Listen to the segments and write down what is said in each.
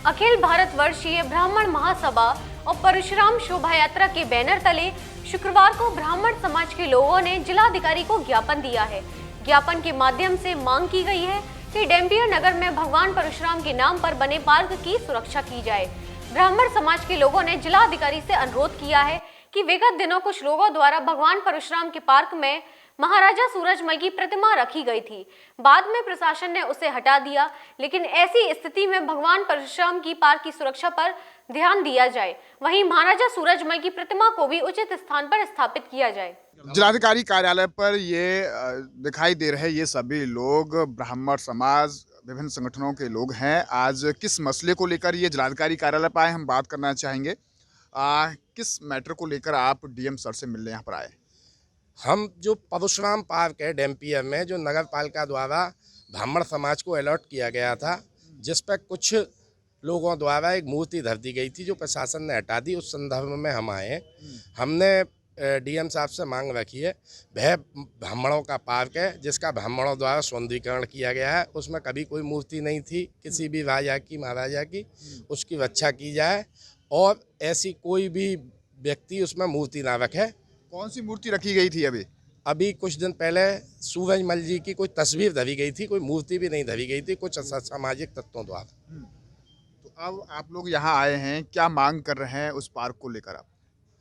अखिल भारतवर्षीय ब्राह्मण महासभा और परशुराम शोभा यात्रा के बैनर तले शुक्रवार को ब्राह्मण समाज के लोगों ने जिलाधिकारी को ज्ञापन दिया है। ज्ञापन के माध्यम से मांग की गई है कि डैम्पियर नगर में भगवान परशुराम के नाम पर बने पार्क की सुरक्षा की जाए। ब्राह्मण समाज के लोगों ने जिलाधिकारी से अनुरोध किया है कि विगत दिनों कुछ लोगों द्वारा भगवान परशुराम के पार्क में महाराजा सूरजमल की प्रतिमा रखी गई थी। बाद में प्रशासन ने उसे हटा दिया, लेकिन ऐसी स्थिति में भगवान परशुराम की पार्क की सुरक्षा पर ध्यान दिया जाए। वहीं महाराजा सूरजमल की प्रतिमा को भी उचित स्थान पर स्थापित किया जाए। जिलाधिकारी कार्यालय पर ये दिखाई दे रहे ये सभी लोग ब्राह्मण समाज विभिन्न संगठनों के लोग हैं। आज किस मसले को लेकर ये जिलाधिकारी कार्यालय पर आए, हम बात करना चाहेंगे। किस मैटर को लेकर आप डीएम सर से मिलने यहाँ पर आए? हम जो परशुराम पार्क है डैम्पियर में, जो नगर पालिका द्वारा ब्राह्मण समाज को अलर्ट किया गया था, जिस पर कुछ लोगों द्वारा एक मूर्ति धर दी गई थी जो प्रशासन ने हटा दी, उस संदर्भ में हम आए। हमने डीएम साहब से मांग रखी है। वह ब्राह्मणों का पार्क है जिसका ब्राह्मणों द्वारा सौंदर्यीकरण किया गया है। उसमें कभी कोई मूर्ति नहीं थी किसी भी राजा की महाराजा की, उसकी रक्षा की जाए और ऐसी कोई भी व्यक्ति उसमें मूर्ति ना रखे। कौन सी मूर्ति रखी गई थी? अभी कुछ दिन पहले सूरजमल जी की कोई तस्वीर धरी गई थी, कोई मूर्ति भी नहीं धरी गई थी, कुछ सामाजिक तत्वों द्वारा। तो अब आप लोग यहाँ आए हैं, क्या मांग कर रहे हैं उस पार्क को लेकर आप?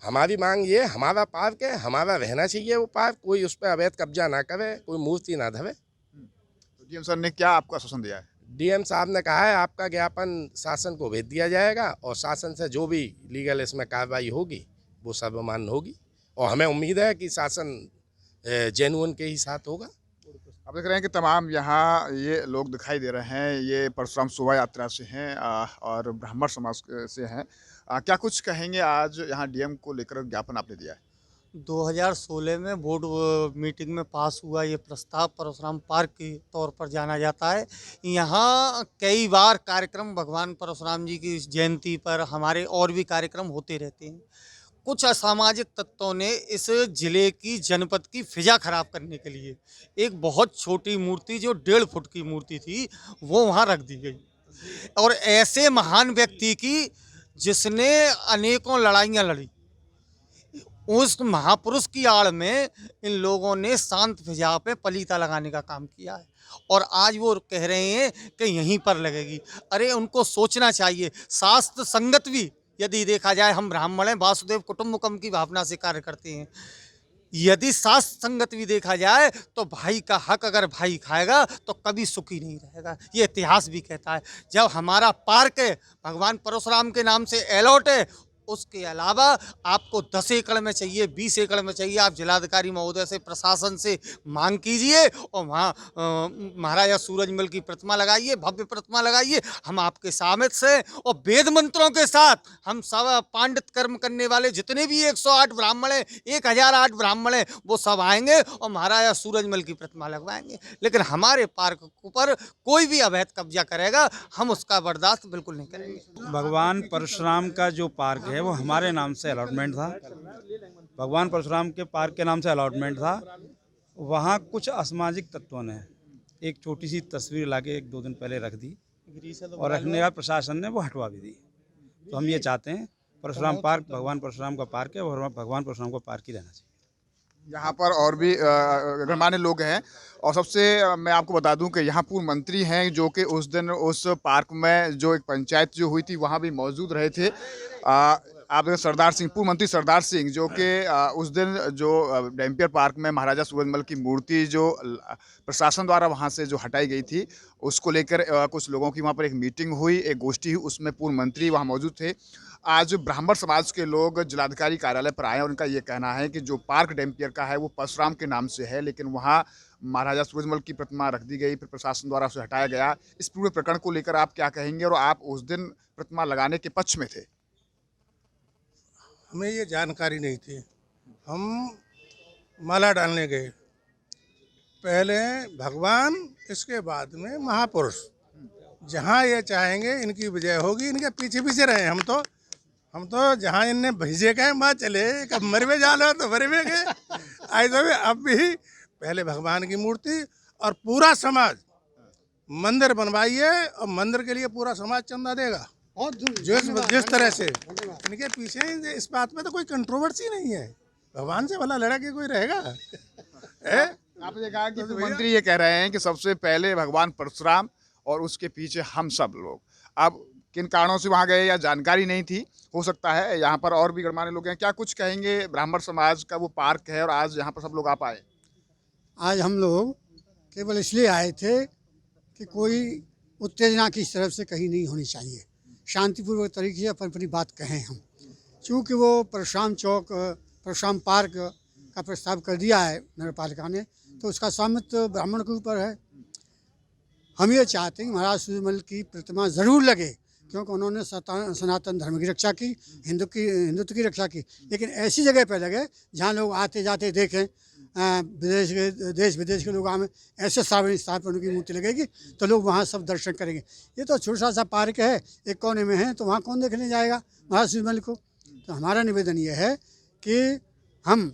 हमारी मांग ये, हमारा पार्क है, हमारा रहना चाहिए वो पार्क, कोई उस पर अवैध कब्जा ना करे, कोई मूर्ति ना धरे। तो डीएम सर ने क्या आपको आश्वासन दिया है? डीएम साहब ने कहा है आपका ज्ञापन शासन को भेज दिया जाएगा और शासन से जो भी लीगल इसमें कार्रवाई होगी वो सर्वमान्य होगी और हमें उम्मीद है कि शासन जेन्युइन के ही साथ होगा। आप देख रहे हैं कि तमाम यहाँ ये लोग दिखाई दे रहे हैं, ये परशुराम शोभा यात्रा से हैं और ब्राह्मण समाज से हैं। क्या कुछ कहेंगे? आज यहाँ डीएम को लेकर ज्ञापन आपने दिया है। 2016 में बोर्ड मीटिंग में पास हुआ ये प्रस्ताव परशुराम पार्क के तौर पर जाना जाता है। यहाँ कई बार कार्यक्रम भगवान परशुराम जी की जयंती पर हमारे और भी कार्यक्रम होते रहते हैं। कुछ असामाजिक तत्वों ने इस जिले की जनपद की फिजा खराब करने के लिए एक बहुत छोटी मूर्ति जो 1.5 फुट की मूर्ति थी वो वहाँ रख दी गई। और ऐसे महान व्यक्ति की जिसने अनेकों लड़ाइयाँ लड़ी, उस महापुरुष की आड़ में इन लोगों ने शांत फिजा पे पलीता लगाने का काम किया है और आज वो कह रहे हैं कि यहीं पर लगेगी। अरे उनको सोचना चाहिए। शास्त्र संगत भी यदि देखा जाए, हम ब्राह्मण हैं, वासुदेव कुटुंबकम की भावना से कार्य करते हैं। यदि शास्त्र संगत भी देखा जाए तो भाई का हक अगर भाई खाएगा तो कभी सुखी नहीं रहेगा। ये इतिहास भी कहता है। जब हमारा पार्क है भगवान परशुराम के नाम से अलॉट है, उसके अलावा आपको 10 एकड़ में चाहिए, 20 एकड़ में चाहिए, आप जिलाधिकारी महोदय से प्रशासन से मांग कीजिए और वहाँ महाराजा सूरजमल की प्रतिमा लगाइए, भव्य प्रतिमा लगाइए। हम आपके सामने से और वेद मंत्रों के साथ हम सब पांडित कर्म करने वाले जितने भी 108 ब्राह्मण हैं, 1008 ब्राह्मण हैं, वो सब आएंगे और महाराजा सूरजमल की प्रतिमा लगवाएंगे। लेकिन हमारे पार्क पर कोई भी अवैध कब्जा करेगा, हम उसका बर्दाश्त बिल्कुल नहीं करेंगे। भगवान परशुराम का जो पार्क है वो हमारे नाम से अलॉटमेंट था। भगवान परशुराम के पार्क के नाम से अलॉटमेंट था। वहाँ कुछ असामाजिक तत्वों ने एक छोटी सी तस्वीर लाके 1-2 दिन पहले रख दी और रखने के बाद प्रशासन ने वो हटवा भी दी। तो हम ये चाहते हैं परशुराम पार्क भगवान परशुराम का पार्क है और भगवान परशुराम का पार्क ही रहना चाहिए। यहाँ पर और भी गणमान्य लोग हैं और सबसे मैं आपको बता दूं कि यहाँ पूर्व मंत्री हैं जो कि उस दिन उस पार्क में जो एक पंचायत जो हुई थी वहाँ भी मौजूद रहे थे। आप सरदार सिंह, पूर्व मंत्री सरदार सिंह, जो कि उस दिन जो डैम्पियर पार्क में महाराजा सूरजमल की मूर्ति जो प्रशासन द्वारा वहाँ से जो हटाई गई थी, उसको लेकर कुछ लोगों की वहाँ पर एक मीटिंग हुई, एक गोष्ठी हुई, उसमें पूर्व मंत्री वहाँ मौजूद थे। आज ब्राह्मण समाज के लोग जिलाधिकारी कार्यालय पर आए और उनका ये कहना है कि जो पार्क डैम्पियर का है वो परशुराम के नाम से है, लेकिन वहाँ महाराजा सूरजमल की प्रतिमा रख दी गई, फिर प्रशासन द्वारा उसे हटाया गया। इस पूरे प्रकरण को लेकर आप क्या कहेंगे? और आप उस दिन प्रतिमा लगाने के पक्ष में थे। हमें ये जानकारी नहीं थी। हम माला डालने गए, पहले भगवान, इसके बाद में महापुरुष। जहाँ ये चाहेंगे इनकी विजय होगी, इनके पीछे पीछे रहे। हम तो जहाँ इनने भेजे गए वहाँ चले, कब मरवे जालो तो मरवे गए। ऐसे अब भी पहले भगवान की मूर्ति और पूरा समाज मंदिर बनवाइए और मंदिर के लिए पूरा समाज चंदा देगा। जिस तरह से इनके पीछे इस बात में तो कोई कंट्रोवर्सी नहीं है। भगवान से भला लड़ा के कोई रहेगा? आपने कहा कि मंत्री ये कह रहे हैं कि सबसे पहले भगवान परशुराम और उसके पीछे हम सब लोग। अब किन कारणों से वहाँ गए या जानकारी नहीं थी, हो सकता है यहाँ पर और भी गणमान्य लोग हैं। क्या कुछ कहेंगे? ब्राह्मण समाज का वो पार्क है और आज यहाँ पर सब लोग आ पाए। आज हम लोग केवल इसलिए आए थे कि कोई उत्तेजना की तरफ से कहीं नहीं होनी चाहिए, शांतिपूर्वक तरीके से अपनी अपनी बात कहें हम। चूँकि वो परशुराम चौक, परशुराम पार्क का प्रस्ताव कर दिया है नगर पालिका ने, तो उसका स्वामित्व ब्राह्मण के ऊपर है। हम ये चाहते हैं कि महाराज सूर्यमल की प्रतिमा ज़रूर लगे, क्योंकि उन्होंने सनातन धर्म की रक्षा की, हिंदुत्व की रक्षा की, लेकिन ऐसी जगह पर लगे जहाँ लोग आते जाते देखें। देश विदेश के लोग आए, ऐसे सार्वजनिक स्थान पर उनकी मूर्ति लगेगी तो लोग वहाँ सब दर्शन करेंगे। ये तो छोटा सा पार्क है, एक कोने में है, तो वहाँ कौन देखने जाएगा महाराज सूर्यमल को? तो हमारा निवेदन ये है कि हम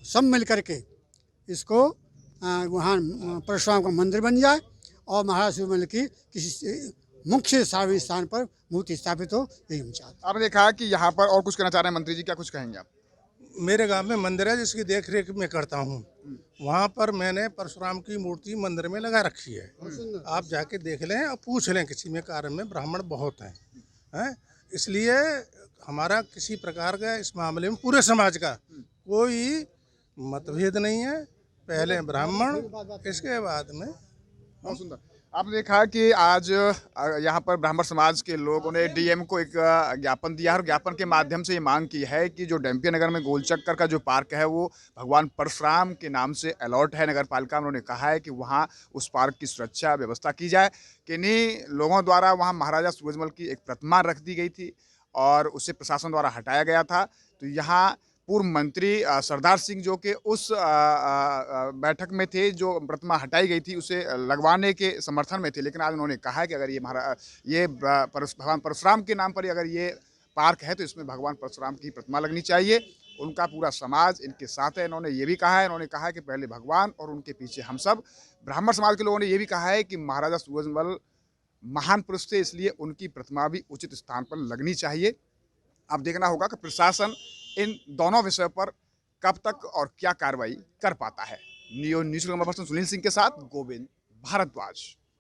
सब मिल करके इसको वहाँ परशुराम का मंदिर बन जाए और महाराज सूर्यमल की किसी मुख्य सार्वजनिक स्थान पर मूर्ति स्थापित हो, यही हम चाहते हैं। आपने देखा कि यहाँ पर और कुछ कहना चाह रहे हैं मंत्री जी, क्या कुछ कहेंगे आप? मेरे गांव में मंदिर है जिसकी देख रेख मैं करता हूँ। वहाँ पर मैंने परशुराम की मूर्ति मंदिर में लगा रखी है। आप जाके देख लें और पूछ लें किसी में कारण में ब्राह्मण बहुत हैं, इसलिए हमारा किसी प्रकार का इस मामले में पूरे समाज का कोई मतभेद नहीं है। पहले ब्राह्मण, इसके बाद में। बहुत सुंदर। आपने देखा कि आज यहाँ पर ब्राह्मण समाज के लोगों ने डीएम को एक ज्ञापन दिया है और ज्ञापन के माध्यम से ये मांग की है कि जो डैम्पिया नगर में गोल चक्कर का जो पार्क है वो भगवान परशुराम के नाम से अलॉट है नगर पालिका। उन्होंने कहा है कि वहाँ उस पार्क की सुरक्षा व्यवस्था की जाए। किन्हीं लोगों द्वारा वहाँ महाराजा सूरजमल की एक प्रतिमा रख दी गई थी और उसे प्रशासन द्वारा हटाया गया था। तो यहाँ पूर्व मंत्री सरदार सिंह जो कि उस बैठक में थे, जो प्रतिमा हटाई गई थी उसे लगवाने के समर्थन में थे, लेकिन आज उन्होंने कहा है कि अगर ये भगवान परशुराम के नाम पर अगर ये पार्क है तो इसमें भगवान परशुराम की प्रतिमा लगनी चाहिए। उनका पूरा समाज इनके साथ है। इन्होंने ये भी कहा है, इन्होंने कहा है कि पहले भगवान और उनके पीछे हम सब। ब्राह्मण समाज के लोगों ने ये भी कहा है कि महाराजा सूरजमल महान पुरुष थे, इसलिए उनकी प्रतिमा भी उचित स्थान पर लगनी चाहिए। अब देखना होगा कि प्रशासन इन दोनों विषयों पर कब तक और क्या कार्रवाई कर पाता है। न्यूज़ पर्सन सुनील सिंह के साथ गोविंद भारद्वाज।